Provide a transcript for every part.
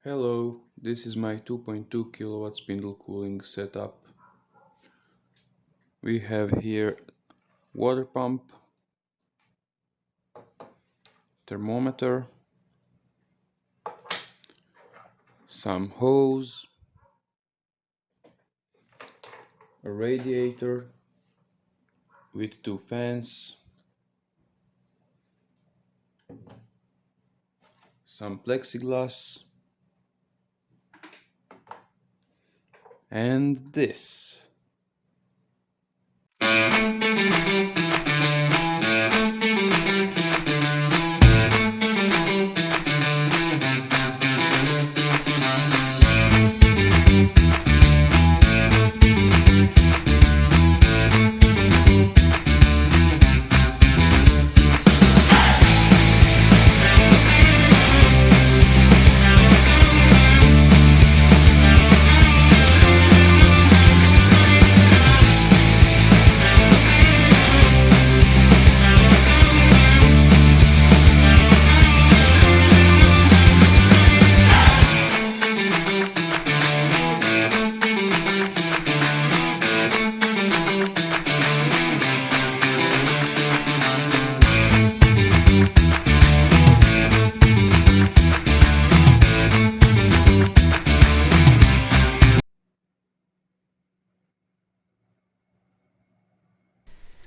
Hello, this is my 2.2 kilowatt spindle cooling setup. We have here water pump, thermometer, some hose, a radiator with two fans, some plexiglass, and this.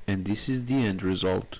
And this is the end result.